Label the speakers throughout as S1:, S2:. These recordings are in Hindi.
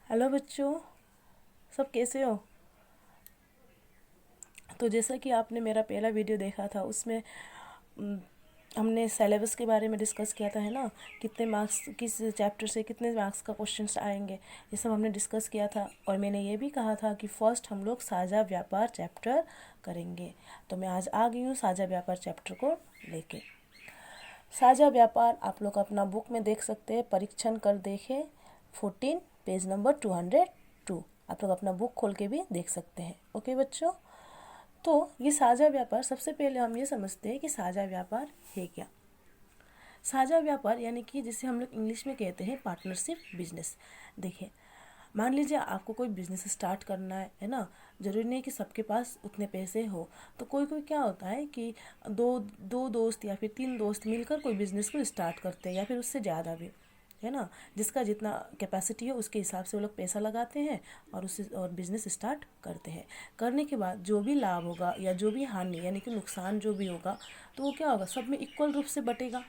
S1: हेलो बच्चों, सब कैसे हो। तो जैसा कि आपने मेरा पहला वीडियो देखा था उसमें उम, हमने सिलेबस के बारे में डिस्कस किया था, है ना। कितने मार्क्स किस चैप्टर से कितने मार्क्स का क्वेश्चंस आएंगे, ये सब हमने डिस्कस किया था। और मैंने ये भी कहा था कि फर्स्ट हम लोग साझा व्यापार चैप्टर करेंगे। तो मैं आज आ गई हूँ साझा व्यापार चैप्टर को लेके। साझा व्यापार आप लोग अपना बुक में देख सकते हैं, परीक्षण कर देखे 14 पेज नंबर 202। आप लोग अपना बुक खोल के भी देख सकते हैं। ओके बच्चों, तो ये साझा व्यापार, सबसे पहले हम ये समझते हैं कि साझा व्यापार है क्या। साझा व्यापार यानी कि जिसे हम लोग इंग्लिश में कहते हैं पार्टनरशिप बिजनेस। देखिए, मान लीजिए आपको कोई बिजनेस स्टार्ट करना है ना। ज़रूरी नहीं कि सबके पास उतने पैसे हो। तो कोई कोई क्या होता है कि दो दो दोस्त या फिर तीन दोस्त मिलकर कोई बिजनेस को स्टार्ट करते हैं, या फिर उससे ज़्यादा भी, है ना। जिसका जितना कैपेसिटी है उसके हिसाब से वो लोग पैसा लगाते हैं और उससे और बिज़नेस स्टार्ट करते हैं। करने के बाद जो भी लाभ होगा या जो भी हानि यानी कि नुकसान जो भी होगा, तो वो क्या होगा, सब में इक्वल रूप से बटेगा।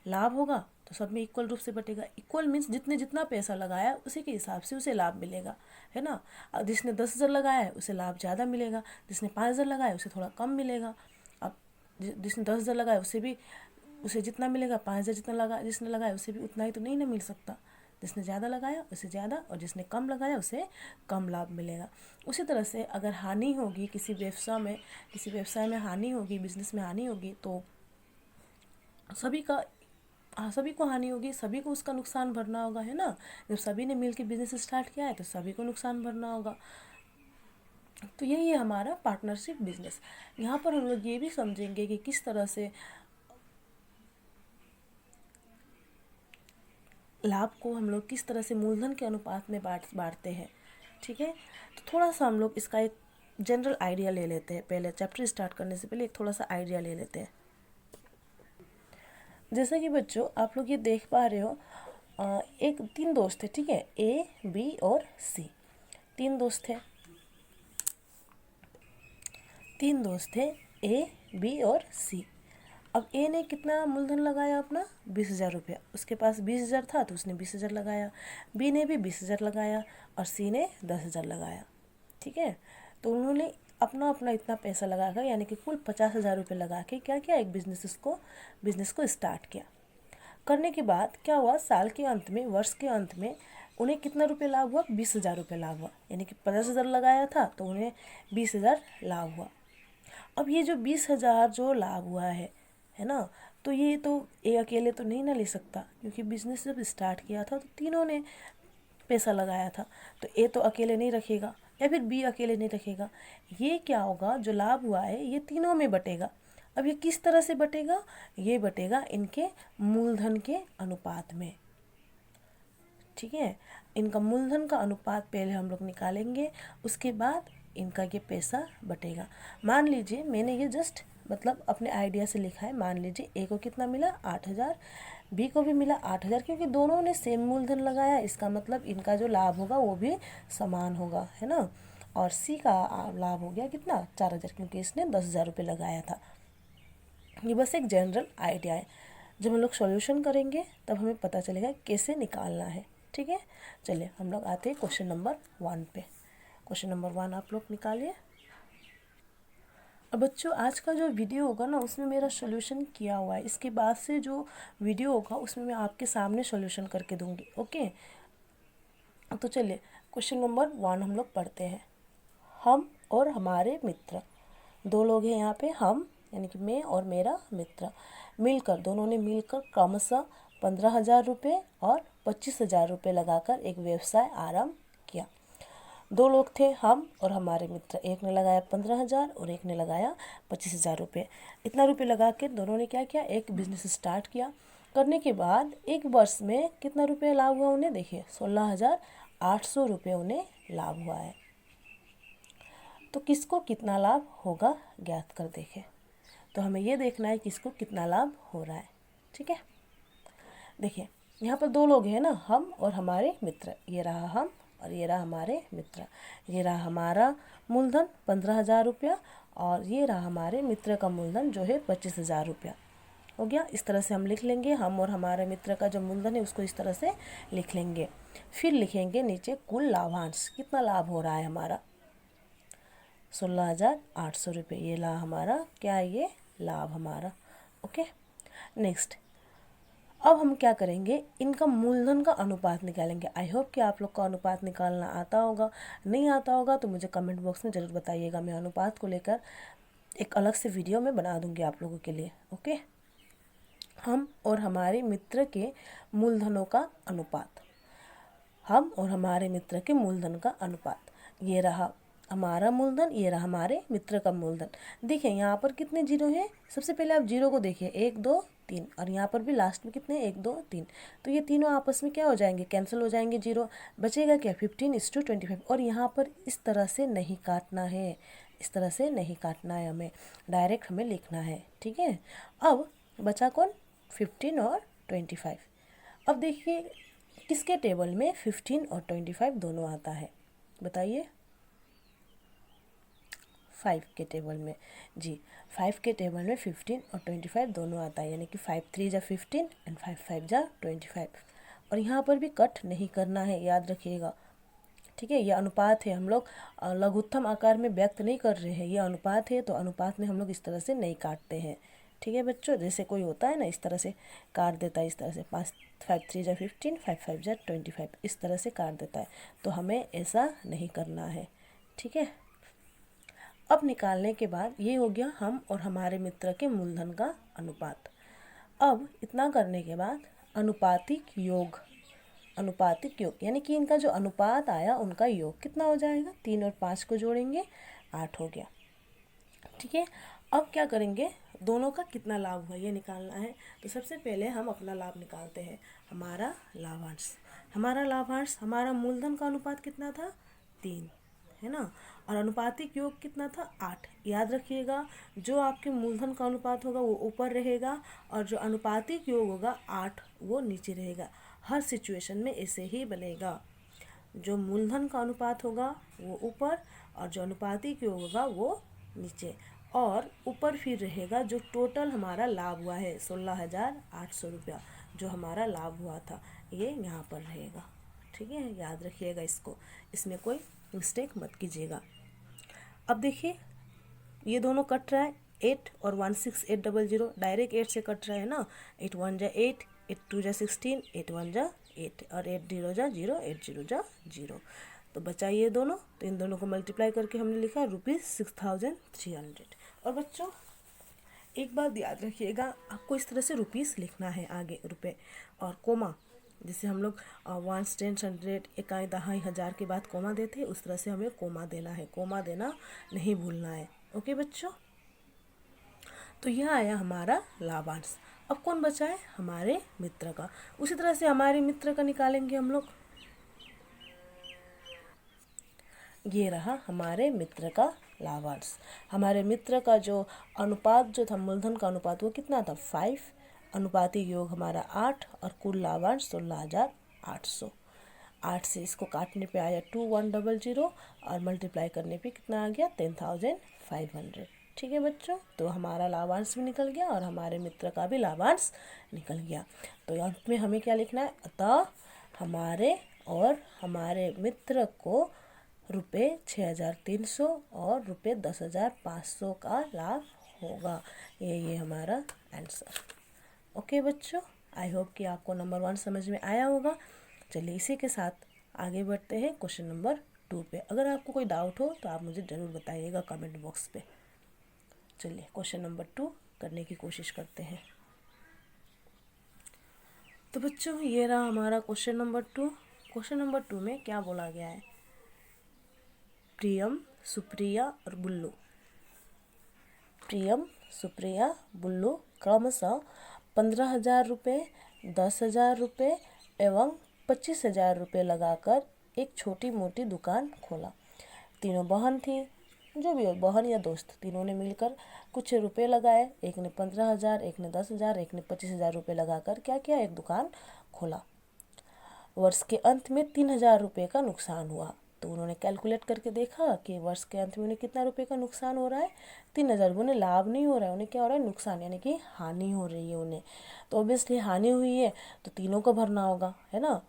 S1: लाभ होगा तो सब में इक्वल रूप से बटेगा। इक्वल मीन्स जितने जितना पैसा लगाया उसी के हिसाब से उसे लाभ मिलेगा, है ना। अब जिसने 10,000 लगाया है उसे लाभ ज़्यादा मिलेगा, जिसने 5,000 लगाया उसे थोड़ा कम मिलेगा। अब जिसने 10,000 लगाया उसे जितना मिलेगा, 5,000 जितना लगा जिसने लगाया उसे भी उतना ही तो नहीं ना मिल सकता। जिसने ज़्यादा लगाया उसे ज़्यादा, और जिसने कम लगाया उसे कम लाभ मिलेगा। उसी तरह से अगर हानि होगी किसी व्यवसाय में हानि होगी, बिजनेस में हानि होगी, तो सभी का सभी को हानि होगी, सभी को उसका नुकसान भरना होगा, है ना। जब सभी ने मिलकर बिजनेस स्टार्ट किया है तो सभी को नुकसान भरना होगा। तो यही है हमारा पार्टनरशिप बिजनेस। यहाँ पर हम लोग ये भी समझेंगे कि किस तरह से लाभ को हम लोग किस तरह से मूलधन के अनुपात में बांटते हैं। ठीक है, तो थोड़ा सा हम लोग इसका एक जनरल आइडिया ले लेते हैं। पहले चैप्टर स्टार्ट करने से पहले एक थोड़ा सा आइडिया ले लेते हैं। जैसा कि बच्चों आप लोग ये देख पा रहे हो, एक तीन दोस्त थे, ठीक है, ए बी और सी। तीन दोस्त थे तीन दोस्त थे, ए बी और सी। अब ए ने कितना मूलधन लगाया अपना, 20,000 रुपया। उसके पास 20,000 था तो उसने 20,000 लगाया। बी ने भी 20,000 लगाया और सी ने 10,000 लगाया। ठीक है, तो उन्होंने अपना अपना इतना पैसा लगा कर यानी कि कुल 50,000 रुपये लगा के क्या किया, एक बिजनेस को स्टार्ट किया। करने के बाद क्या हुआ, साल के अंत में, वर्ष के अंत में उन्हें कितना रुपये लाभ हुआ, 20,000 रुपये लाभ हुआ। यानी कि 50,000 लगाया था तो उन्हें 20,000 लाभ हुआ। अब ये जो 20,000 जो लाभ हुआ है ना, तो ये तो ए अकेले तो नहीं ना ले सकता, क्योंकि बिजनेस जब स्टार्ट किया था तो तीनों ने पैसा लगाया था। तो ए तो अकेले नहीं रखेगा या फिर बी अकेले नहीं रखेगा। ये क्या होगा, जो लाभ हुआ है ये तीनों में बटेगा। अब ये किस तरह से बटेगा, ये बटेगा इनके मूलधन के अनुपात में। ठीक है, इनका मूलधन का अनुपात पहले हम लोग निकालेंगे, उसके बाद इनका ये पैसा बटेगा। मान लीजिए मैंने ये जस्ट मतलब अपने आइडिया से लिखा है। मान लीजिए ए को कितना मिला, 8,000, बी को भी मिला 8,000, क्योंकि दोनों ने सेम मूलधन लगाया, इसका मतलब इनका जो लाभ होगा वो भी समान होगा, है ना। और सी का लाभ हो गया कितना, 4,000, क्योंकि इसने 10,000 रुपये लगाया था। ये बस एक जनरल आइडिया है। जब हम लोग सॉल्यूशन करेंगे तब हमें पता चलेगा कैसे निकालना है। ठीक है, चलिए हम लोग आते हैं क्वेश्चन नंबर 1 पे। क्वेश्चन नंबर 1 आप लोग निकालिए। अब बच्चों आज का जो वीडियो होगा ना उसमें मेरा सॉल्यूशन किया हुआ है, इसके बाद से जो वीडियो होगा उसमें मैं आपके सामने सॉल्यूशन करके दूंगी। ओके, तो चलिए क्वेश्चन नंबर 1 हम लोग पढ़ते हैं। हम और हमारे मित्र, दो लोग हैं यहाँ पे, हम यानी कि मैं और मेरा मित्र मिलकर, दोनों ने मिलकर क्रमशः 15,000 रुपये और 25,000 रुपये लगाकर एक व्यवसाय आरंभ किया। दो लोग थे, हम और हमारे मित्र। एक ने लगाया 15,000 और एक ने लगाया 25,000 रुपये। इतना रुपये लगा के दोनों ने क्या किया, एक बिजनेस स्टार्ट किया। करने के बाद एक वर्ष में कितना रुपये लाभ हुआ उन्हें, देखिए 16,800 रुपये उन्हें लाभ हुआ है। तो किसको कितना लाभ होगा ज्ञात कर देखें। तो हमें ये देखना है किसको कितना लाभ हो रहा है। ठीक है, देखिए यहाँ पर दो लोग हैं ना, हम और हमारे मित्र। ये रहा हम और ये रहा हमारे मित्र। ये रहा हमारा मूलधन 15,000 रुपया और ये रहा हमारे मित्र का मूलधन जो है 25,000 रुपया। हो गया। इस तरह से हम लिख लेंगे, हम और हमारे मित्र का जो मूलधन है उसको इस तरह से लिख लेंगे। फिर लिखेंगे नीचे कुल लाभांश, कितना लाभ हो रहा है हमारा, 16,800 रुपये। ये ला हमारा क्या है, ये लाभ हमारा। ओके, नेक्स्ट अब हम क्या करेंगे, इनका मूलधन का अनुपात निकालेंगे। आई होप कि आप लोग को अनुपात निकालना आता होगा। नहीं आता होगा तो मुझे कमेंट बॉक्स में ज़रूर बताइएगा, मैं अनुपात को लेकर एक अलग से वीडियो में बना दूंगी आप लोगों के लिए। ओके, हम और हमारे मित्र के मूलधनों का अनुपात, हम और हमारे मित्र के मूलधन का अनुपात, ये रहा हमारा मूलधन, ये रहा हमारे मित्र का मूलधन। देखिए यहाँ पर कितने जीरो हैं, सबसे पहले आप जीरो को देखिए, 1 2 3, और यहाँ पर भी लास्ट में कितने, 1 2 3, तो ये तीनों आपस में क्या हो जाएंगे, कैंसिल हो जाएंगे, जीरो बचेगा क्या, 15:25। और यहाँ पर इस तरह से नहीं काटना है, इस तरह से नहीं काटना है, हमें डायरेक्ट हमें लिखना है। ठीक है, अब बचा कौन, 15 और 25। अब देखिए किसके टेबल में 15 और 25 दोनों आता है, बताइए, 5 के टेबल में। जी, 5 के टेबल में 15 और 25 दोनों आता है, यानी कि 5 3 जा 15 एंड 5 5 जा 25। और यहाँ पर भी कट नहीं करना है, याद रखिएगा। ठीक है, ये अनुपात है, हम लोग लघुत्तम आकार में व्यक्त नहीं कर रहे हैं, ये अनुपात है, तो अनुपात में हम लोग इस तरह से नहीं काटते हैं। ठीक है बच्चों, जैसे कोई होता है ना इस तरह से काट देता है, इस तरह से 5 5 3 जा 15 5 5 जा 25, इस तरह से काट देता है, तो हमें ऐसा नहीं करना है। ठीक है, अब निकालने के बाद ये हो गया हम और हमारे मित्र के मूलधन का अनुपात। अब इतना करने के बाद अनुपातिक योग, अनुपातिक योग यानी कि इनका जो अनुपात आया उनका योग कितना हो जाएगा, 3 और 5 को जोड़ेंगे 8 हो गया। ठीक है, अब क्या करेंगे, दोनों का कितना लाभ हुआ ये निकालना है। तो सबसे पहले हम अपना लाभ निकालते हैं, हमारा लाभांश। हमारा लाभांश, हमारा मूलधन का अनुपात कितना था, 3 है ना, और अनुपातिक योग कितना था, 8। याद रखिएगा, जो आपके मूलधन का अनुपात होगा वो ऊपर रहेगा, और जो अनुपातिक योग होगा 8 वो नीचे रहेगा। हर सिचुएशन में ऐसे ही बनेगा, जो मूलधन का अनुपात होगा वो ऊपर, और जो अनुपातिक योग होगा वो नीचे, और ऊपर फिर रहेगा जो टोटल हमारा लाभ हुआ है 16,800 रुपया, जो हमारा लाभ हुआ था ये यहाँ पर रहेगा। ठीक है, याद रखिएगा इसको, इसमें कोई मिस्टेक मत कीजिएगा। अब देखिए ये दोनों कट रहा है, 8 और 16,800, डायरेक्ट 8 से कट रहा है ना, 8 1 जा 8, 8 2 जा 16, 8 1 जा 8, और 8 0 जा 0, 8 0 जा 0, तो बचा ये दोनों, तो इन दोनों को मल्टीप्लाई करके हमने लिखा ₹6,300। और बच्चों एक बात याद रखिएगा, आपको इस तरह से रुपीस लिखना है आगे, रुपए, और कोमा, जैसे हम लोग 1 10 100 इकाई दहाई हज़ार के बाद कोमा देते हैं, उस तरह से हमें कोमा देना है, कोमा देना नहीं भूलना है। ओके बच्चों, तो यह आया हमारा लाभांश। अब कौन बचा है, हमारे मित्र का। उसी तरह से हमारे मित्र का निकालेंगे हम लोग, ये रहा हमारे मित्र का लाभांश। हमारे मित्र का जो अनुपात जो था, मूलधन का अनुपात, वो कितना था, 5, अनुपातिक योग हमारा 8, और कुल लाभांश 16,800। 8 से इसको काटने पे आया 2100, और मल्टीप्लाई करने पे कितना आ गया, 10,500। ठीक है बच्चों, तो हमारा लाभांश भी निकल गया और हमारे मित्र का भी लाभांश निकल गया। तो अंत में हमें क्या लिखना है, अतः हमारे और हमारे मित्र को ₹6,300 और ₹10,500 का लाभ होगा। ये हमारा आंसर। ओके बच्चों, आई होप कि आपको नंबर 1 समझ में आया होगा। चलिए इसी के साथ आगे बढ़ते हैं क्वेश्चन नंबर 2 पे। अगर आपको कोई डाउट हो तो आप मुझे ज़रूर बताइएगा कमेंट बॉक्स पे। चलिए क्वेश्चन नंबर 2 करने की कोशिश करते हैं। तो बच्चों ये रहा हमारा क्वेश्चन नंबर 2। क्वेश्चन नंबर 2 में क्या बोला गया है, प्रियम, सुप्रिया और बुल्लू, प्रियम, सुप्रिया, बुल्लू क्रमशः 15,000 रुपये, 10,000 रुपये एवं 25,000 रुपये लगाकर एक छोटी मोटी दुकान खोला। तीनों बहन थी, जो भी हो, बहन या दोस्त, तीनों ने मिलकर कुछ रुपए लगाए। एक ने 15,000, एक ने 10,000, एक ने 25,000 रुपये लगाकर क्या किया, एक दुकान खोला। वर्ष के अंत में 3,000 रुपये का नुकसान हुआ। तो उन्होंने कैलकुलेट करके देखा कि वर्ष के अंत में उन्हें कितना रुपए का नुकसान हो रहा है, 3,000। उन्हें लाभ नहीं हो रहा है, उन्हें क्या हो रहा है, नुकसान, यानी कि हानि हो रही है उन्हें। तो ऑब्वियसली हानि हुई है तो तीनों को भरना होगा, है ना।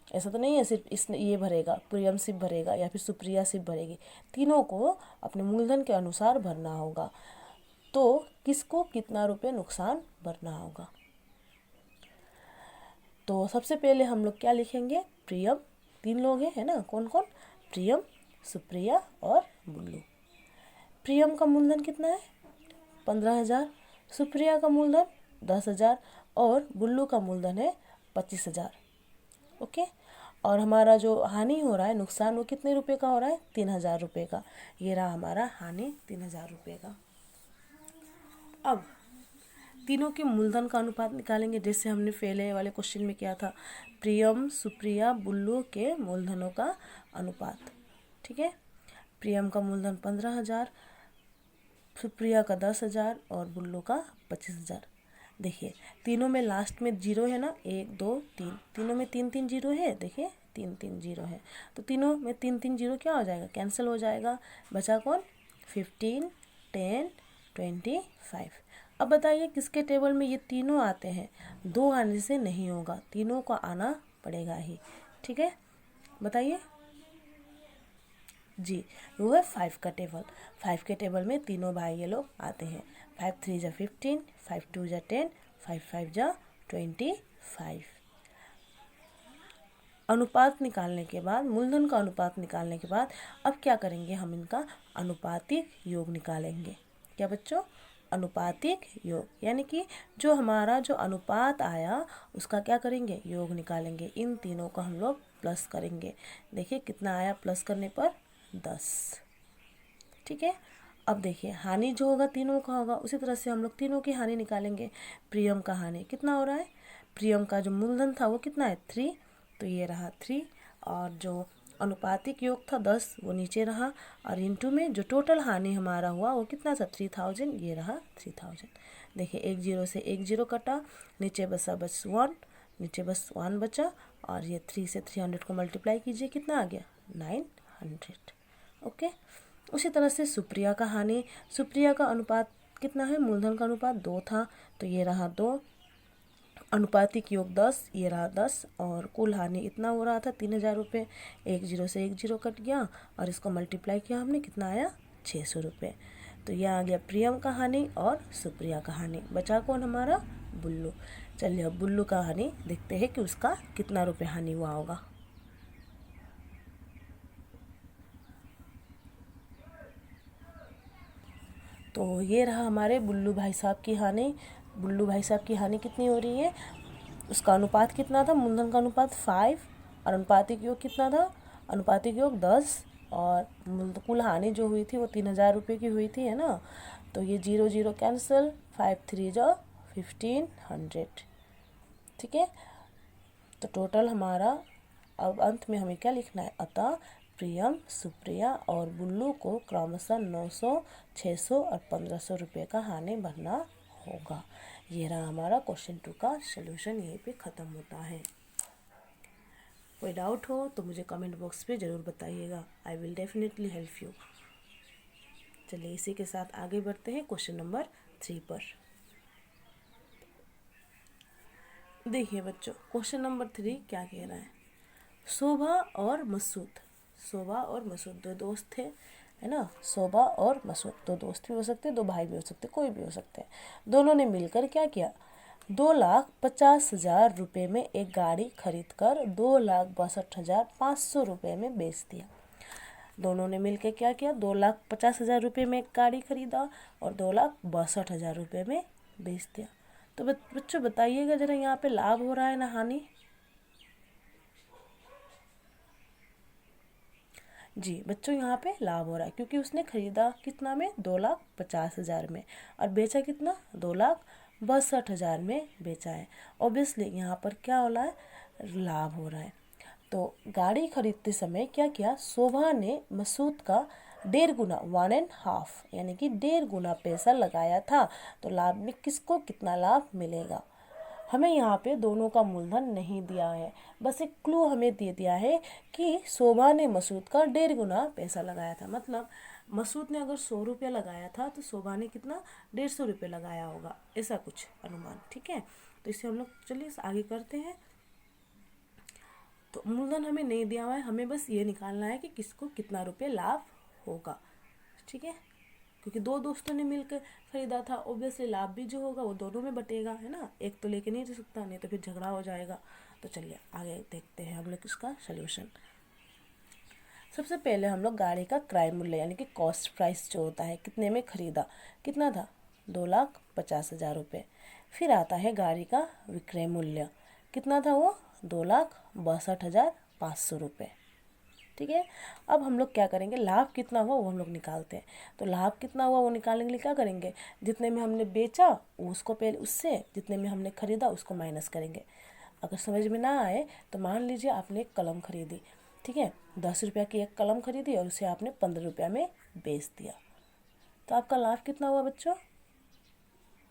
S1: ऐसा तो नहीं है सिर्फ इसने ये भरेगा, प्रियम सिर्फ भरेगा या फिर सुप्रिया सिर्फ भरेगी, तीनों को अपने मूलधन के अनुसार भरना होगा। तो किसको कितना रुपये नुकसान भरना होगा। तो सबसे पहले हम लोग क्या लिखेंगे, प्रियम, 3 लोग हैं, है ना, कौन कौन, प्रियम, सुप्रिया और बुल्लू। प्रियम का मूलधन कितना है, 15,000, सुप्रिया का मूलधन 10,000 और बुल्लू का मूलधन है 25,000। ओके। और हमारा जो हानि हो रहा है, नुकसान, वो कितने रुपए का हो रहा है, 3,000 रुपये का। ये रहा हमारा हानि, 3,000 रुपये का। अब तीनों के मूलधन का अनुपात निकालेंगे, जैसे हमने पहले वाले क्वेश्चन में किया था, प्रियम, सुप्रिया, बुल्लू के मूलधनों का अनुपात। ठीक है। प्रियम का मूलधन 15,000, सुप्रिया का 10,000 और बुल्लू का 25,000। देखिए तीनों में लास्ट में जीरो है ना, 1 2 3, तीनों में 3 जीरो है, देखिए 3 जीरो है। तो तीनों में 3 जीरो क्या हो जाएगा, कैंसिल हो जाएगा। बचा कौन, 15, 10, 25। अब बताइए किसके टेबल में ये तीनों आते हैं, 2 आने से नहीं होगा, तीनों को आना पड़ेगा ही। ठीक है, बताइए जी, वो है 5 का टेबल। 5 के टेबल में तीनों भाई ये लोग आते हैं। 5 3 जा 15, 5 2 जा 10, 5 5 जा 25। अनुपात निकालने के बाद, मूलधन का अनुपात निकालने के बाद अब क्या करेंगे, हम इनका अनुपातिक योग निकालेंगे। क्या बच्चों, अनुपातिक योग, यानी कि जो हमारा जो अनुपात आया उसका क्या करेंगे, योग निकालेंगे। इन तीनों को हम लोग प्लस करेंगे। देखिए कितना आया प्लस करने पर, 10। ठीक है। अब देखिए हानि जो होगा तीनों का होगा, उसी तरह से हम लोग तीनों की हानि निकालेंगे। प्रियम का हानि कितना हो रहा है, प्रियम का जो मूलधन था वो कितना है, 3, तो ये रहा 3। और जो अनुपातिक योग था 10, वो नीचे रहा। और इंटू में जो टोटल हानि हमारा हुआ वो कितना था, 3,000, ये रहा 3,000। देखिए 1 0 से 1 0 कटा, नीचे बचा बस 1, नीचे बस 1 बचा। और ये 3 से 300 को मल्टीप्लाई कीजिए, कितना आ गया, 900। ओके। उसी तरह से सुप्रिया का हानि, सुप्रिया का अनुपात कितना है, मूलधन का अनुपात 2 था, तो ये रहा 2। अनुपातिक योग 10, ये रहा 10। और कुल हानि इतना हो रहा था 3,000 रुपये। 1 0 से 1 0 कट गया और इसको मल्टीप्लाई किया हमने, कितना आया, 600 रुपये। तो यह आ गया प्रियम का हानि और सुप्रिया का हानि। बचा कौन हमारा, बुल्लू। चलिए अब बुल्लू का हानि देखते हैं कि उसका कितना रुपये हानि हुआ होगा। तो ये रहा हमारे बुल्लू भाई साहब की हानि। बुल्लू भाई साहब की हानि कितनी हो रही है, उसका अनुपात कितना था, मूलधन का अनुपात 5 और अनुपातिक योग कितना था, अनुपातिक योग 10। और कुल हानि जो हुई थी वो 3,000 रुपये की हुई थी, है ना। तो ये 0 0 कैंसिल, 5 3 जा 1500। ठीक है। तो टोटल हमारा अब अंत में हमें क्या लिखना है, अतः प्रियम, सुप्रिया और बुल्लू को क्रमशः 900, 600 और 1,500 रुपये का हानि भरना होगा। ये रहा हमारा क्वेश्चन 2 का सलूशन, यहीं पे ख़त्म होता है। कोई डाउट हो तो मुझे कमेंट बॉक्स पे ज़रूर बताइएगा, I will definitely help you. चलिए इसी के साथ आगे बढ़ते हैं क्वेश्चन नंबर 3 पर। देखिए बच्चों क्वेश्चन नंबर 3 क्या कह रहा है, शोभा और मसूद, शोभा और मसूद 2 दोस्त थे, है ना। शोभा और मसूद 2 दोस्त भी हो सकते, 2 भाई भी हो सकते, कोई भी हो सकते हैं। दोनों ने मिलकर क्या किया, 2,50,000 रुपये में एक गाड़ी खरीद कर 2,62,500 रुपये में बेच दिया। दोनों ने मिलकर क्या किया, 2,50,000 रुपये में एक गाड़ी खरीदा और 2,62,000 रुपये में बेच दिया। तो बच्चों बताइएगा जरा, यहाँ पे लाभ हो रहा है ना हानि। जी बच्चों यहाँ पे लाभ हो रहा है, क्योंकि उसने खरीदा कितना में, 2,50,000 में, और बेचा कितना, 2,62,000 में बेचा है। ऑब्वियसली यहाँ पर क्या हो रहा है, लाभ हो रहा है। तो गाड़ी खरीदते समय क्या किया, शोभा ने मसूद का 1.5 गुना, 1.5, यानी कि 1.5 गुना पैसा लगाया था। तो लाभ में किसको कितना लाभ मिलेगा, हमें यहाँ पे दोनों का मूलधन नहीं दिया है, बस एक क्लू हमें दे दिया है कि शोभा ने मसूद का 1.5 गुना पैसा लगाया था। मतलब मसूद ने अगर 100 रुपया लगाया था तो शोभा ने कितना 150 रुपये लगाया होगा, ऐसा कुछ अनुमान। ठीक है, तो इसे हम लोग चलिए आगे करते हैं। तो मूलधन हमें नहीं दिया हुआ है, हमें बस ये निकालना है कि किसको कितना रुपये लाभ होगा। ठीक है, क्योंकि दो दोस्तों ने मिलकर खरीदा था, ऑब्वियसली लाभ भी जो होगा वो दोनों में बटेगा, है ना, एक तो लेके नहीं रह सकता, नहीं तो फिर झगड़ा हो जाएगा। तो चलिए आगे देखते हैं हम लोग इसका सोल्यूशन। सबसे पहले हम लोग गाड़ी का क्रय मूल्य यानी कि कॉस्ट प्राइस जो होता है, कितने में खरीदा, कितना था 2,50,000 रुपये। फिर आता है गाड़ी का विक्रय मूल्य, कितना था वो 2,62,500 रुपये। ठीक है, अब हम लोग क्या करेंगे, लाभ कितना हुआ वो हम लोग निकालते हैं। तो लाभ कितना हुआ वो निकालने के लिए क्या करेंगे, जितने में हमने बेचा उसको पहले, उससे जितने में हमने खरीदा उसको माइनस करेंगे। अगर समझ में ना आए तो मान लीजिए आपने एक कलम खरीदी, ठीक है, 10 रुपया की एक कलम खरीदी और उसे आपने 15 रुपया में बेच दिया, तो आपका लाभ कितना हुआ बच्चों,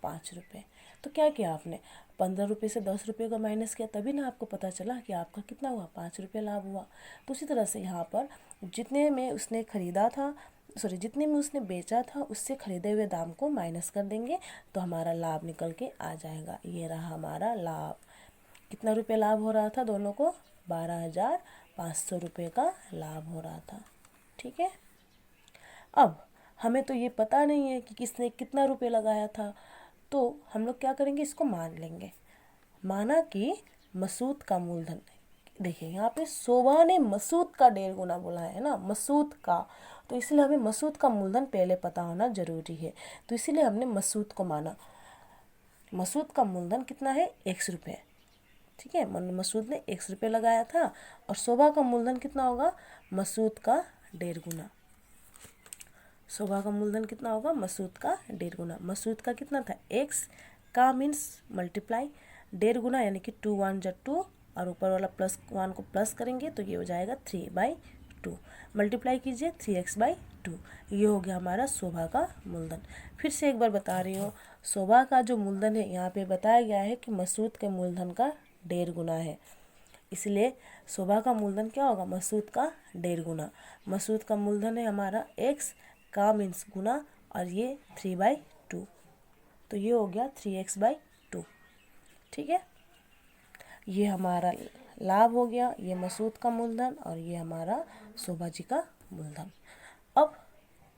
S1: 5 रुपये। तो क्या किया आपने, 15 रुपये से 10 रुपये का माइनस किया, तभी ना आपको पता चला कि आपका कितना हुआ, 5 रुपये लाभ हुआ। तो उसी तरह से यहाँ पर जितने में उसने खरीदा था, जितने में उसने बेचा था उससे खरीदे हुए दाम को माइनस कर देंगे तो हमारा लाभ निकल के आ जाएगा। ये रहा हमारा लाभ। कितना रुपये लाभ हो रहा था दोनों को, 12,500 रुपये का लाभ हो रहा था। ठीक है, अब हमें तो ये पता नहीं है कि किसने कितना रुपये लगाया था, तो हम लोग क्या करेंगे, इसको मान लेंगे। माना कि मसूद का मूलधन, देखिए यहाँ पे शोभा ने मसूद का 1.5 गुना बोला है ना, मसूद का, तो इसलिए हमें मसूद का मूलधन पहले पता होना जरूरी है। तो इसीलिए हमने मसूद को माना। मसूद का मूलधन कितना है, 100 रुपये। ठीक है, मसूद ने 100 रुपये लगाया था, और शोभा का मूलधन कितना होगा, मसूद का 1.5 गुना। शोभा का मूलधन कितना होगा, मसूद का 1.5 गुना। मसूद का कितना था, एक्स का मीन्स मल्टीप्लाई 1.5 गुना यानी कि 2 1 जा 2, और ऊपर वाला +1 को प्लस करेंगे तो ये हो जाएगा 3/2। मल्टीप्लाई कीजिए 3x/2, ये हो गया हमारा शोभा का मूलधन। फिर से एक बार बता रही हूँ, शोभा का जो मूलधन है यहाँ पे बताया गया है कि मसूद के मूलधन का 1.5 गुना है, इसलिए शोभा का मूलधन क्या होगा, मसूद का 1.5 गुना। मसूद का मूलधन है हमारा एक्स का मीन्स गुना, और ये 3/2, तो ये हो गया 3x/2। ठीक है, ये हमारा लाभ हो गया, ये मसूद का मूलधन, और ये हमारा शोभा जी का मूलधन। अब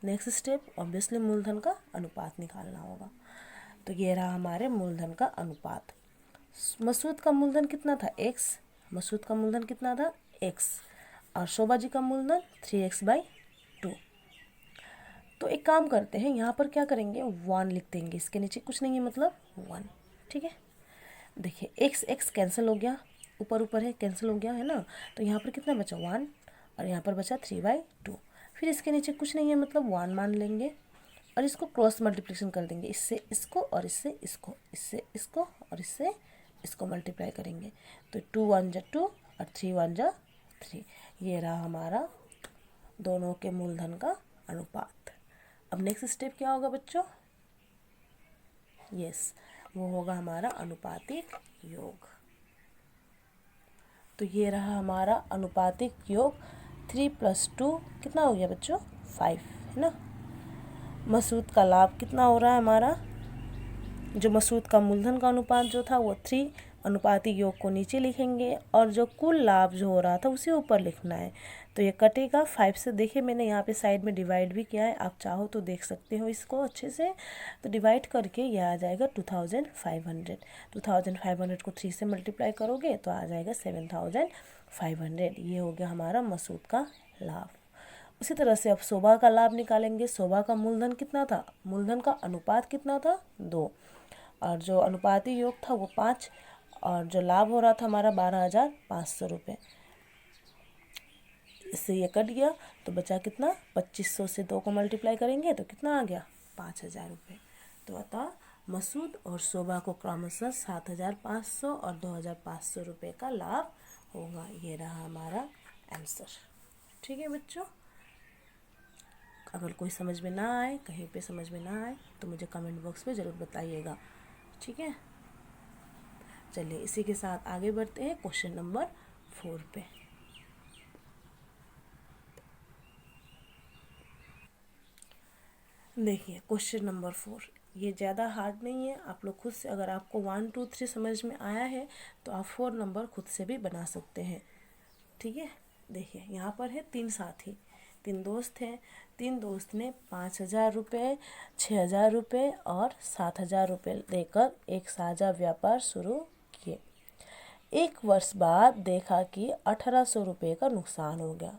S1: नेक्स्ट स्टेप ऑब्वियसली मूलधन का अनुपात निकालना होगा। तो ये रहा हमारे मूलधन का अनुपात। मसूद का मूलधन कितना था, एक्स, मसूद का मूलधन कितना था, एक्स, और शोभा जी का मूलधन 3x/2। तो एक काम करते हैं, यहाँ पर क्या करेंगे, 1 लिख देंगे, इसके नीचे कुछ नहीं है मतलब 1। ठीक है, देखिए एक्स एक्स कैंसिल हो गया, ऊपर ऊपर है कैंसिल हो गया, है ना, तो यहाँ पर कितना बचा 1, और यहाँ पर बचा 3/2। फिर इसके नीचे कुछ नहीं है मतलब 1 मान लेंगे, और इसको क्रॉस मल्टीप्लिकेशन कर देंगे, इससे इसको और इससे इसको, इससे इसको और इससे इसको मल्टीप्लाई करेंगे, तो 2 1 जा 2 और 3 1 जा 3। ये रहा हमारा दोनों के मूलधन का अनुपात। अब नेक्स्ट स्टेप क्या होगा बच्चों, यस, वो होगा हमारा अनुपातिक योग। तो ये रहा हमारा अनुपातिक योग। 3 + 2 कितना हो गया बच्चों, 5, है ना। मसूद का लाभ कितना हो रहा है हमारा, जो मसूद का मूलधन का अनुपात जो था वो 3, अनुपातिक योग को नीचे लिखेंगे, और जो कुल लाभ जो हो रहा था उसे ऊपर लिखना है। तो ये कटेगा 5 से, देखिए मैंने यहाँ पे साइड में डिवाइड भी किया है, आप चाहो तो देख सकते हो इसको अच्छे से। तो डिवाइड करके ये आ जाएगा 2500। 2500 को 3 से मल्टीप्लाई करोगे तो आ जाएगा 7500। ये हो गया हमारा मसूद का लाभ। उसी तरह से अब शोभा का लाभ निकालेंगे। शोभा का मूलधन कितना था, मूलधन का अनुपात कितना था, 2, और जो अनुपाती योग था वो 5, और जो लाभ हो रहा था हमारा 12,500 रुपये। इससे ये कट गया तो बचा कितना, 2500 से 2 को मल्टीप्लाई करेंगे तो कितना आ गया, 5,000 रुपये। तो अतः मसूद और शोभा को क्रमशः 7,500 और 2,500 रुपये का लाभ होगा। ये रहा हमारा आंसर। ठीक है बच्चों, अगर कोई समझ में ना आए, कहीं पे समझ में ना आए तो मुझे कमेंट बॉक्स में ज़रूर बताइएगा। ठीक है, चलिए इसी के साथ आगे बढ़ते हैं क्वेश्चन नंबर 4 पे। देखिए क्वेश्चन नंबर 4, ये ज़्यादा हार्ड नहीं है। आप लोग खुद से, अगर आपको 1 2 3 समझ में आया है तो आप 4 नंबर खुद से भी बना सकते हैं। ठीक है, देखिए यहाँ पर है 3 साथी, 3 दोस्त हैं। 3 दोस्त ने 5,000 रुपये, 6,000 रुपये और 7,000 रुपये देकर एक साझा व्यापार शुरू किए। 1 वर्ष बाद देखा कि 1,800 रुपये का नुकसान हो गया।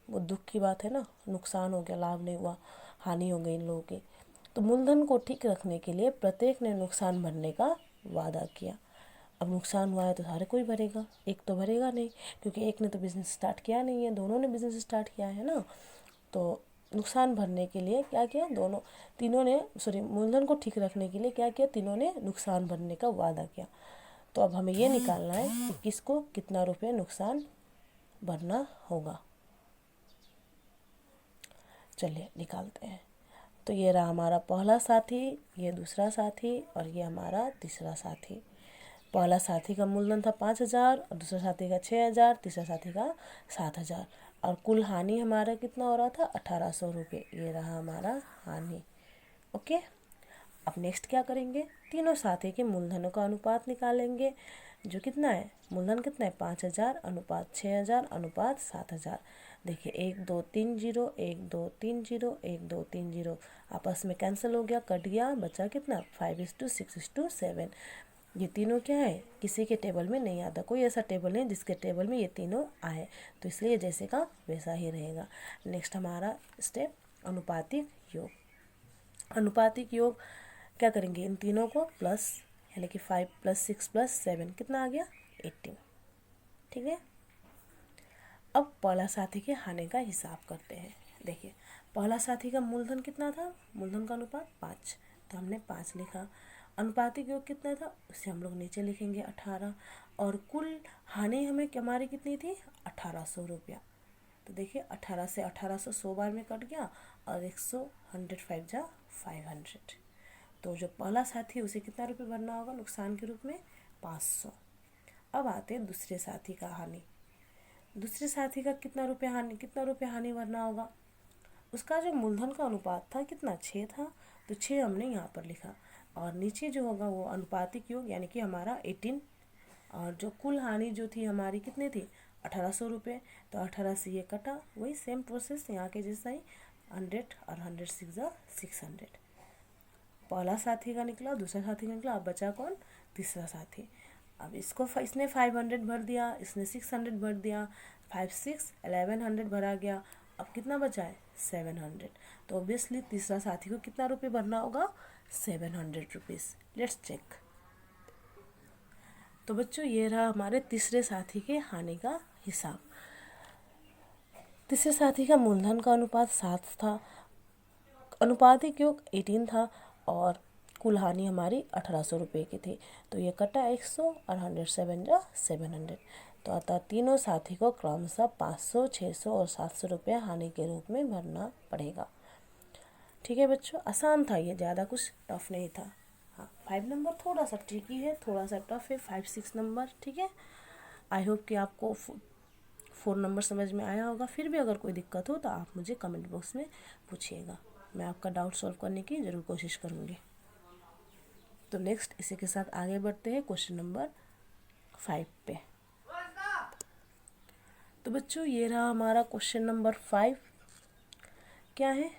S1: वो दुख की बात है ना, नुकसान हो गया, लाभ नहीं हुआ, हानि हो गई इन लोगों की। तो मूलधन को ठीक रखने के लिए प्रत्येक ने नुकसान भरने का वादा किया। अब नुकसान हुआ है तो सारे कोई भरेगा, एक तो भरेगा नहीं, क्योंकि एक ने तो बिज़नेस स्टार्ट किया नहीं है, दोनों ने बिज़नेस स्टार्ट किया है ना। तो नुकसान भरने के लिए क्या किया, मूलधन को ठीक रखने के लिए क्या किया, तीनों ने नुकसान भरने का वादा किया। तो अब हमें ये निकालना है कि किसको कितना रुपये नुकसान भरना होगा। चलिए निकालते हैं। तो ये रहा हमारा पहला साथी, ये दूसरा साथी और ये हमारा तीसरा साथी। पहला साथी का मूलधन था 5,000 और दूसरा साथी का 6,000, तीसरा साथी का 7,000 और कुल हानि हमारा कितना हो रहा था, 1,800 रुपये। ये रहा हमारा हानि। ओके, अब नेक्स्ट क्या करेंगे, तीनों साथी के मूलधनों का अनुपात निकालेंगे। जो कितना है, मूलधन कितना है, 5,000 अनुपात 6,000 अनुपात 7,000। देखिए 1 2 3 0, 1 2 3 0, 1 2 3 0 आपस में कैंसिल हो गया, कट गया, बचा कितना 5:6:7। ये तीनों क्या है, किसी के टेबल में नहीं आता, कोई ऐसा टेबल नहीं जिसके टेबल में ये तीनों आए, तो इसलिए जैसे का वैसा ही रहेगा। नेक्स्ट हमारा स्टेप अनुपातिक योग। अनुपातिक योग क्या करेंगे, इन तीनों को प्लस, यानी कि 5 + 6 + 7 कितना आ गया, 18। ठीक है, अब पहला साथी के हानि का हिसाब करते हैं। देखिए पहला साथी का मूलधन कितना था, मूलधन का अनुपात 5, तो हमने 5 लिखा। अनुपातिक योग कितना था, उसे हम लोग नीचे लिखेंगे 18। और कुल हानि हमें हमारी कितनी थी, 1,800 रुपया। तो देखिए 18 से 1,800 100 बार में कट गया और 100 100 5 जा 500। तो जो पहला साथी है उसे कितना रुपये भरना होगा नुकसान के रूप में, 500। अब आते हैं दूसरे साथी का हानि। दूसरे साथी का कितना रुपये हानि भरना होगा। उसका जो मूलधन का अनुपात था कितना, 6 था, तो 6 हमने यहाँ पर लिखा। और नीचे जो होगा वो अनुपातिक योग, यानी कि हमारा 18। और जो कुल हानि जो थी हमारी कितनी थी, 1,800 रुपये। तो 18 से ये कटा, वही सेम प्रोसेस यहाँ के जैसा ही, 100 और 100 6 600। पहला साथी का निकला, दूसरा साथी का निकला, अब बचा कौन, तीसरा साथी। अब इसने 500 भर दिया, इसने 600 भर दिया, 5 6 1100 भरा गया। अब कितना बचा है, 700। तो ऑब्वियसली तीसरा साथी को कितना रुपये भरना होगा, 700 रुपीज़। Let's check. तो बच्चों ये रहा हमारे तीसरे साथी के हानि का हिसाब। तीसरे साथी का मूलधन का अनुपात 7 था, अनुपातिक योग 18 था और कुल हानि हमारी 1,800 रुपये की थी। तो ये कटा 100 और 100 7 जा 700। तो अतः तीनों साथी को क्रमशः 500 600 और 700 रुपये हानि के रूप में भरना पड़ेगा। ठीक है बच्चों, आसान था ये, ज़्यादा कुछ टफ नहीं था। हाँ 5 नंबर थोड़ा सा ट्रिकी है, थोड़ा सा टफ है, 5 6 नंबर। ठीक है, आई होप कि आपको 4 नंबर समझ में आया होगा। फिर भी अगर कोई दिक्कत हो तो आप मुझे कमेंट बॉक्स में पूछिएगा, मैं आपका डाउट सॉल्व करने की ज़रूर कोशिश करूँगी। तो नेक्स्ट इसी के साथ आगे बढ़ते हैं क्वेश्चन नंबर 5 पे। तो बच्चों ये रहा हमारा क्वेश्चन नंबर 5। क्या है,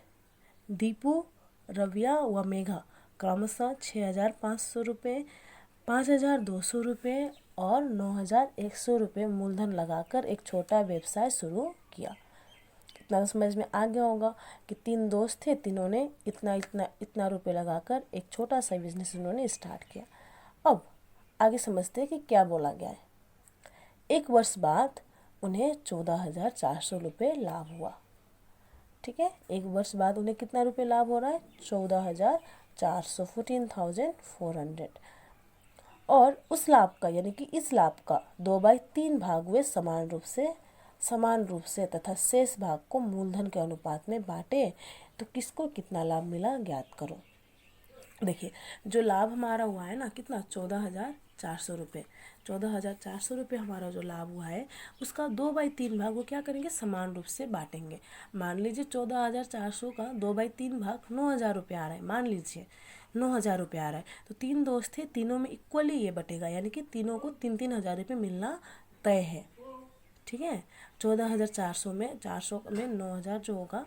S1: दीपू, रविया व मेघा क्रमशः 6,500 रुपये, 5,200 रुपये और 9,100 रुपये मूलधन लगाकर एक छोटा व्यवसाय शुरू किया। इतना समझ में आ गया होगा कि 3 दोस्त थे, तीनों ने इतना रुपये लगाकर एक छोटा सा बिजनेस उन्होंने स्टार्ट किया। अब आगे समझते हैं कि क्या बोला गया है। 1 वर्ष बाद उन्हें 14,400 रुपये लाभ हुआ। ठीक है, 1 वर्ष बाद उन्हें कितना रुपये लाभ हो रहा है, 14,400 14,400। और उस लाभ का, यानी कि इस लाभ का 2/3 भाग हुए समान रूप से तथा शेष भाग को मूलधन के अनुपात में बांटे। तो किसको कितना लाभ मिला ज्ञात करो। देखिए जो लाभ हमारा हुआ है ना, कितना, 14,400 रुपये। 14,400 रुपये हमारा जो लाभ हुआ है उसका 2/3 भाग वो क्या करेंगे, समान रूप से बांटेंगे। मान लीजिए 14,400 का 2/3 भाग 9,000 रुपये आ रहा है, मान लीजिए 9,000 रुपये आ रहा है, तो 3 दोस्त थे, तीनों में इक्वली ये बटेगा, यानी कि तीनों को 3-3 हज़ार रुपये मिलना तय है। ठीक है, 14,400 में 400 में 9,000 जो होगा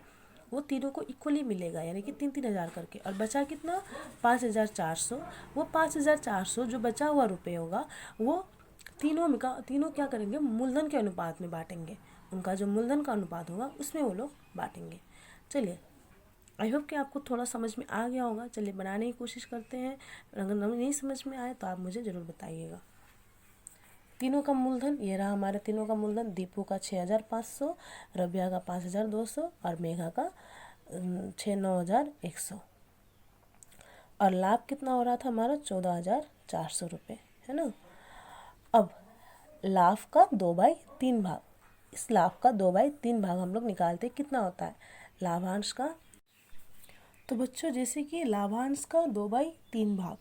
S1: वो तीनों को इक्वली मिलेगा, यानी कि 3-3 हज़ार करके। और बचा कितना, 5,400। वो 5,400 जो बचा हुआ रुपये होगा वो तीनों क्या करेंगे, मूलधन के अनुपात में बांटेंगे। उनका जो मूलधन का अनुपात होगा उसमें वो लोग बांटेंगे। चलिए, आई होप कि आपको थोड़ा समझ में आ गया होगा। चलिए बनाने की कोशिश करते हैं, अगर नहीं समझ में आए तो आप मुझे ज़रूर बताइएगा। तीनों का मूलधन ये रहा, हमारे तीनों का मूलधन। दीपू का 6,500, रबिया का 5,200 और मेघा का 9,100। और लाभ कितना हो रहा था हमारा, 14,400 रुपये, है ना। अब लाभ का 2/3 भाग, इस लाभ का 2/3 भाग हम लोग निकालते कितना होता है लाभांश का। तो बच्चों जैसे कि लाभांश का 2/3 भाग,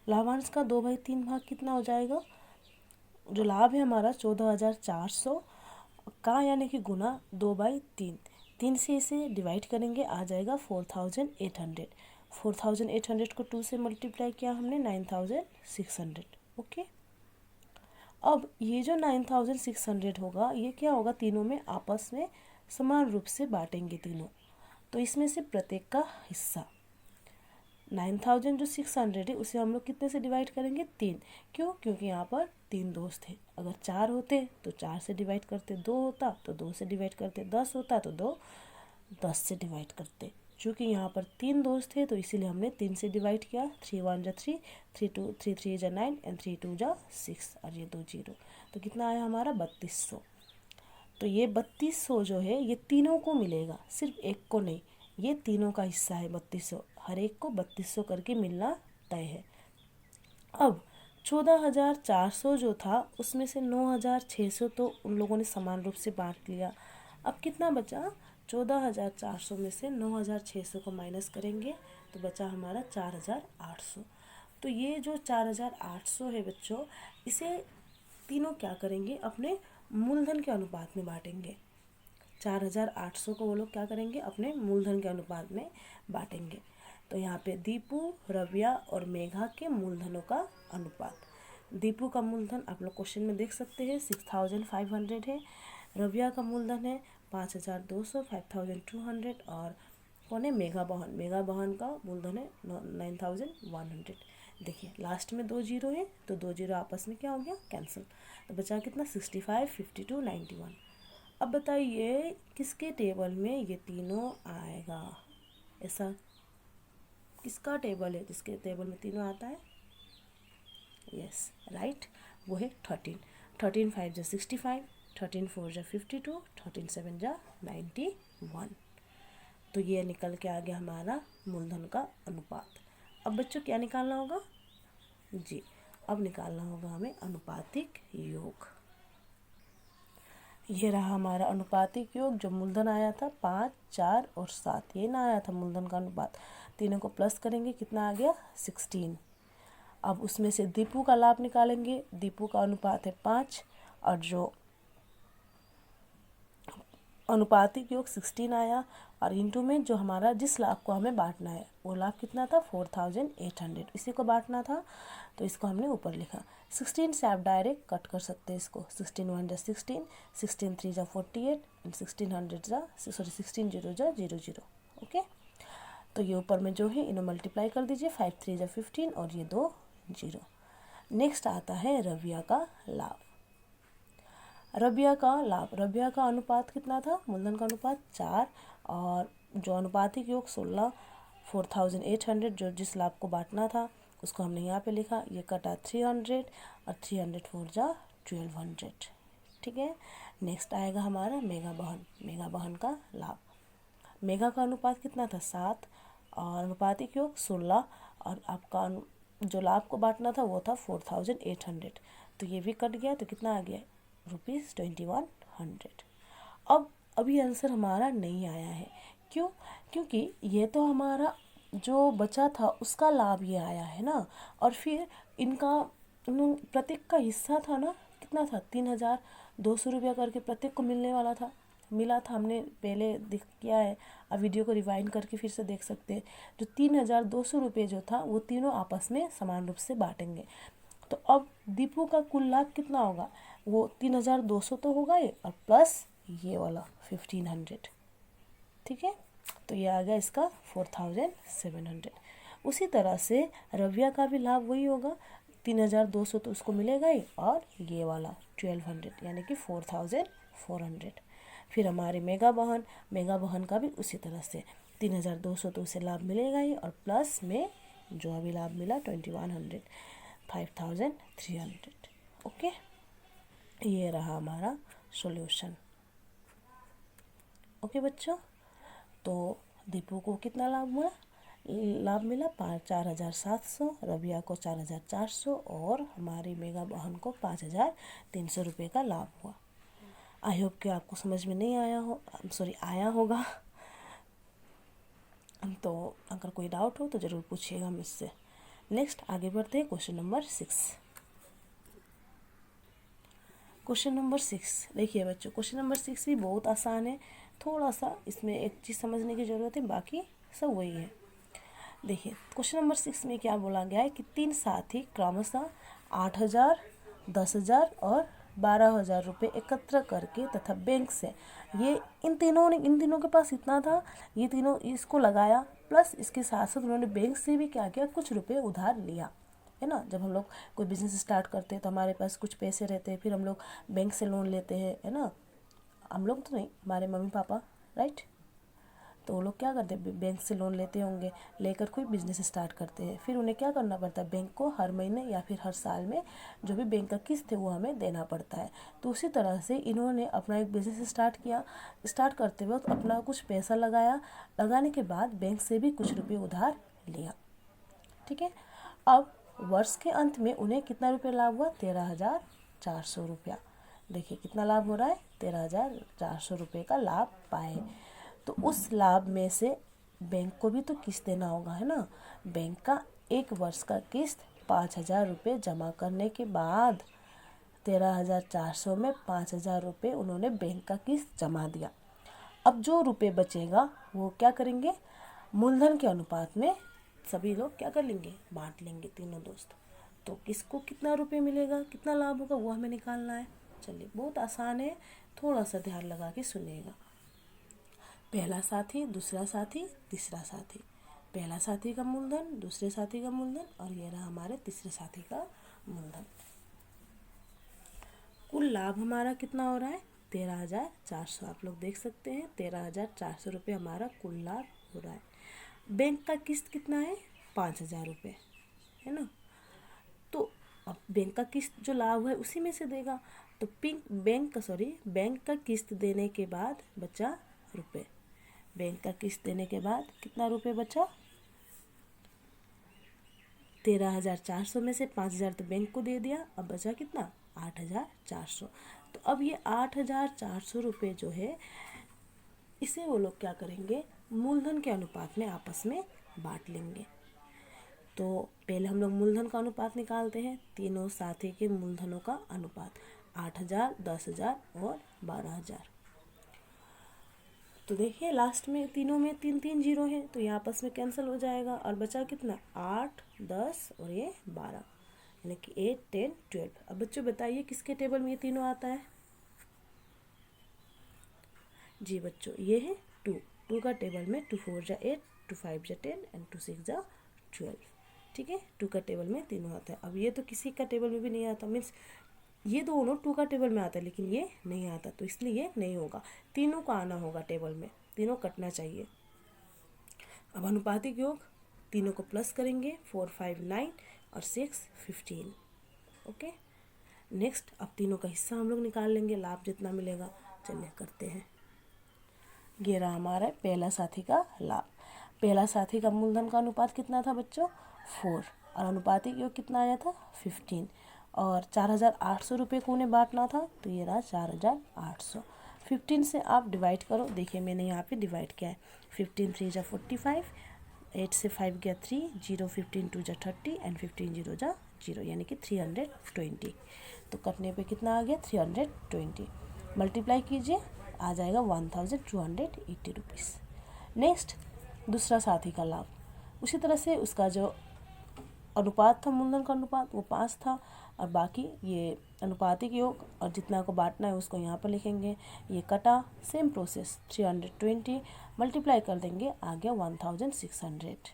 S1: लाभांश का 2/3 भाग कितना हो जाएगा, जो लाभ है हमारा 14,400 का यानी कि गुना 2/3, 3 से इसे डिवाइड करेंगे, आ जाएगा 4,800। 4,800 को 2 से मल्टीप्लाई किया हमने, 9,600। ओके, अब ये जो 9,600 होगा ये क्या होगा, तीनों में आपस में समान रूप से बांटेंगे तीनों। तो इसमें से प्रत्येक का हिस्सा 9,000 जो 600 है उसे हम लोग कितने से डिवाइड करेंगे, 3। क्यों, क्योंकि यहाँ पर 3 दोस्त थे। अगर 4 होते तो 4 से डिवाइड करते, 2 होता तो 2 से डिवाइड करते, 10 होता तो 10 से डिवाइड करते। चूँकि यहाँ पर 3 दोस्त थे तो इसीलिए हमने 3 से डिवाइड किया। 3 1 जा 3, 3 3 जा 9 एंड 3 2 जा 6 और ये 2 0, तो कितना आया हमारा 3,200। तो ये 3,200 जो है ये तीनों को मिलेगा, सिर्फ एक को नहीं, ये तीनों का हिस्सा है 3,200, हर एक को 3,200 करके मिलना तय है। अब 14,400 जो था उसमें से 9,600 तो उन लोगों ने समान रूप से बांट लिया। अब कितना बचा, 14,400 में से 9,600 को माइनस करेंगे तो बचा हमारा 4,800। तो ये जो 4,800 है बच्चों, इसे तीनों क्या करेंगे, अपने मूलधन के अनुपात में बांटेंगे। 4,800 को वो लोग क्या करेंगे, अपने मूलधन के अनुपात में बांटेंगे। तो यहाँ पे दीपू, रविया और मेघा के मूलधनों का अनुपात। दीपू का मूलधन आप लोग क्वेश्चन में देख सकते हैं 6,500 है। रविया का मूलधन है 5,200, 5,200। और कौन है, मेघा बहन। मेघा बहन का मूलधन है 9,100। देखिए लास्ट में 2 जीरो है तो 2 जीरो आपस में क्या हो गया, कैंसिल। तो बचा कितना, 65, 52, 91। अब बताइए किसके टेबल में ये तीनों आएगा, ऐसा किसका टेबल है जिसके टेबल में तीनों आता है, यस राइट, वो है 13। 13 5 जा 65, 13 4 जा 52, 13 7 जा 91। तो ये निकल के आ गया हमारा मूलधन का अनुपात। अब बच्चों क्या निकालना होगा जी, अब निकालना होगा हमें अनुपातिक योग। ये रहा हमारा अनुपातिक योग, जो मूलधन आया था 5, 4 और 7, ये ना आया था मूलधन का अनुपात। तीनों को प्लस करेंगे, कितना आ गया 16। अब उसमें से दीपू का लाभ निकालेंगे। दीपू का अनुपात है 5 और जो अनुपातिक योग 16 आया, और इंटू में जो हमारा जिस लाभ को हमें बांटना है वो लाभ कितना था 4,800, इसी को बांटना था तो इसको हमने ऊपर लिखा। 16 से आप डायरेक्ट कट कर सकते हैं इसको। 16 1 जा 16, 16 3 जा 48 एंड 16 0 जा 00। ओके, तो ये ऊपर में जो है इन्हें मल्टीप्लाई कर दीजिए। 5 3 जा 15 और ये 2 0। नेक्स्ट आता है रबिया का लाभ। रबिया का लाभ, रबिया का अनुपात कितना था, मूलधन का अनुपात 4 और जो अनुपातिक योग 16, 4,800 जो जिस लाभ को बांटना था उसको हमने यहाँ पे लिखा। ये कटा 300 और 300 4 जा 1,200। ठीक है, नेक्स्ट आएगा हमारा मेघा बहन। मेघा बहन का लाभ, मेघा का अनुपात कितना था 7 और अनुपातिक योग 16 और आपका जो लाभ को बांटना था वो था 4,800। तो ये भी कट गया तो कितना आ गया ₹2100। अब अभी आंसर हमारा नहीं आया है, क्यों, क्योंकि ये तो हमारा जो बचा था उसका लाभ ये आया है ना, और फिर इनका प्रत्येक का हिस्सा था ना, कितना था, 3,200 रुपया करके प्रत्येक को मिलने वाला था, मिला था। हमने पहले देख किया है, अब वीडियो को रिवाइंड करके फिर से देख सकते हैं। जो 3,200 रुपये जो था वो तीनों आपस में समान रूप से बांटेंगे। तो अब दीपू का कुल लाभ कितना होगा, वो 3,200 तो होगा ही, और प्लस ये वाला 1,500, ठीक है। तो ये आ गया इसका 4,700। उसी तरह से रविया का भी लाभ वही होगा, 3,200 तो उसको मिलेगा ही, और ये वाला 1,200 यानी कि 4,400। फिर हमारी मेगा बहन का भी उसी तरह से 3,200 तो उसे लाभ मिलेगा ही, और प्लस में जो अभी लाभ मिला 2,100, 5,300। ओके, ये रहा हमारा सॉल्यूशन। ओके बच्चों, तो दीपू को कितना लाभ मिला 4,700, रबिया को 4,400, और हमारी मेगा बहन को 5,300 रुपये का लाभ हुआ। आई होप कि आपको समझ में नहीं आया होगा। तो अगर कोई डाउट हो तो ज़रूर पूछिएगा मुझसे। नेक्स्ट आगे बढ़ते हैं क्वेश्चन नंबर 6। क्वेश्चन नंबर 6 देखिए बच्चों, क्वेश्चन नंबर 6 भी बहुत आसान है। थोड़ा सा इसमें एक चीज़ समझने की ज़रूरत है, बाकी सब वही है। देखिए क्वेश्चन नंबर 6 में क्या बोला गया है कि 3 साथी क्रमशः 8,000, 10,000 और 12,000 रुपये एकत्र करके तथा बैंक से, ये इन तीनों के पास इतना था, ये तीनों इसको लगाया, प्लस इसके साथ साथ उन्होंने बैंक से भी क्या किया, कुछ रुपए उधार लिया, है ना। जब हम लोग कोई बिजनेस स्टार्ट करते हैं तो हमारे पास कुछ पैसे रहते हैं, फिर हम लोग बैंक से लोन लेते हैं, है ना। हम लोग तो नहीं, हमारे मम्मी पापा, राइट। तो वो लोग क्या करते हैं, बैंक से लोन लेते होंगे, लेकर कोई बिजनेस स्टार्ट करते हैं। फिर उन्हें क्या करना पड़ता है, बैंक को हर महीने या फिर हर साल में जो भी बैंक का किस्त है वो हमें देना पड़ता है। तो उसी तरह से इन्होंने अपना एक बिजनेस स्टार्ट किया। स्टार्ट करते वक्त अपना कुछ पैसा लगाया, लगाने के बाद बैंक से भी कुछ रुपये उधार लिया, ठीक है। अब वर्ष के अंत में उन्हें कितना रुपये लाभ हुआ, 13,400 रुपया। देखिए कितना लाभ हो रहा है, 13,400 रुपये का लाभ पाए। तो उस लाभ में से बैंक को भी तो किस्त देना होगा, है ना। बैंक का एक वर्ष का किस्त 5,000 रुपये जमा करने के बाद 13,400 में 5,000 रुपये उन्होंने बैंक का किस्त जमा दिया। अब जो रुपये बचेगा वो क्या करेंगे, मूलधन के अनुपात में सभी लोग क्या कर लेंगे, बांट लेंगे तीनों दोस्त। तो किसको कितना रुपये मिलेगा, कितना लाभ होगा, वो हमें निकालना है। चलिए बहुत आसान है, थोड़ा सा ध्यान लगा के सुनिएगा। पहला साथी, दूसरा साथी, तीसरा साथी। पहला साथी का मूलधन, दूसरे साथी का मूलधन, और ये रहा हमारे तीसरे साथी का मूलधन। कुल लाभ हमारा कितना हो रहा है, 13,400। आप लोग देख सकते हैं 13,400 रुपये हमारा कुल लाभ हो रहा है। बैंक का किस्त कितना है, 5,000 रुपये, है ना। तो अब बैंक का किस्त जो लाभ है उसी में से देगा। तो बैंक का किस्त देने के बाद बचा रुपये। बैंक का किस्त देने के बाद कितना रुपये बचा, 13,400 में से 5,000 तो बैंक को दे दिया, अब बचा कितना, 8,400। तो अब ये 8,400 रुपये जो है, इसे वो लोग क्या करेंगे, मूलधन के अनुपात में आपस में बांट लेंगे। तो पहले हम लोग मूलधन का अनुपात निकालते हैं, तीनों साथी के मूलधनों का अनुपात 8,000, 10,000 और 12,000। तो देखिए लास्ट में तीनों में 3 जीरो है, तो ये आपस में कैंसिल हो जाएगा, और बचा कितना, 8, 10 और ये 12, यानी कि 8, 10, 12। अब बच्चों बताइए किसके टेबल में ये तीनों आता है। जी बच्चों ये है 2 का टेबल में 2 4 जा 8, 2 5 जा 10 एंड 2 6 जा 12, ठीक है। 2 का टेबल में तीनों आता है। अब ये तो किसी का टेबल में भी नहीं आता, मीन्स ये दोनों 2 का टेबल में आता है लेकिन ये नहीं आता, तो इसलिए ये नहीं होगा। तीनों का आना होगा टेबल में, तीनों कटना चाहिए। अब अनुपातिक योग, तीनों को प्लस करेंगे, 4, 5, 9 और 6, 15। ओके, नेक्स्ट अब तीनों का हिस्सा हम लोग निकाल लेंगे, लाभ जितना मिलेगा। चलिए करते हैं। ये रहा हमारा पहला साथी का लाभ। पहला साथी का मूलधन का अनुपात कितना था बच्चों, 4, और अनुपातिक योग कितना आया था, 15, और 4,800 रुपये को उन्हें बांटना था, तो ये रहा 4,800। 15 से आप डिवाइड करो, देखिए मैंने यहाँ पे डिवाइड किया है, 15 3 जा 45, 8 से 5 गया 3, 0 15 2 जा 30 एंड 15 0 जा 0 यानी कि 320। तो कटने पे कितना आ गया 320, मल्टीप्लाई कीजिए आ जाएगा 1280 रुपीज़। नेक्स्ट दूसरा साथी का लाभ, उसी तरह से उसका जो अनुपात था मूलधन का अनुपात वो 5 था, और बाकी ये अनुपातिक योग और जितना को बांटना है उसको यहाँ पर लिखेंगे। ये कटा, सेम प्रोसेस 320 मल्टीप्लाई कर देंगे आ गया 1600।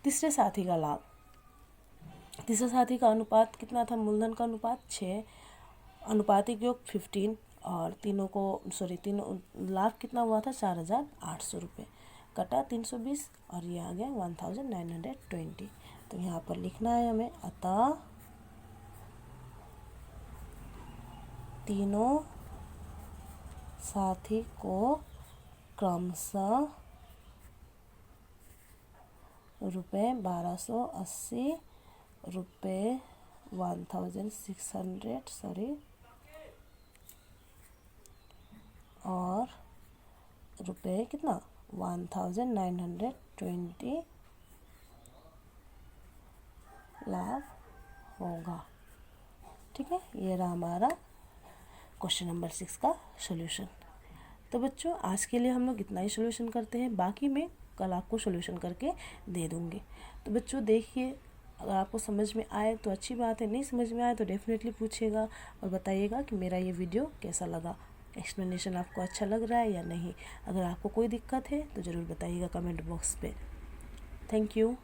S1: तीसरे साथी का लाभ, तीसरे साथी का अनुपात कितना था मूलधन का अनुपात 6, अनुपातिक योग 15 और तीनों लाभ कितना हुआ था 4800 रुपये, कटा 320 और ये आ गया 1920। तो यहाँ पर लिखना है हमें, अतः तीनों साथी को क्रमशः रुपये 1280 रुपये 1600 और रुपये कितना 1920 लाभ होगा। ठीक है, ये रहा हमारा क्वेश्चन नंबर 6 का सॉल्यूशन। तो बच्चों आज के लिए हम लोग इतना ही सॉल्यूशन करते हैं, बाकी मैं कल आपको सॉल्यूशन करके दे दूँगी। तो बच्चों देखिए, अगर आपको समझ में आए तो अच्छी बात है, नहीं समझ में आए तो डेफिनेटली पूछिएगा और बताइएगा कि मेरा ये वीडियो कैसा लगा, एक्सप्लेनेशन आपको अच्छा लग रहा है या नहीं। अगर आपको कोई दिक्कत है तो ज़रूर बताइएगा कमेंट बॉक्स पे। Thank you.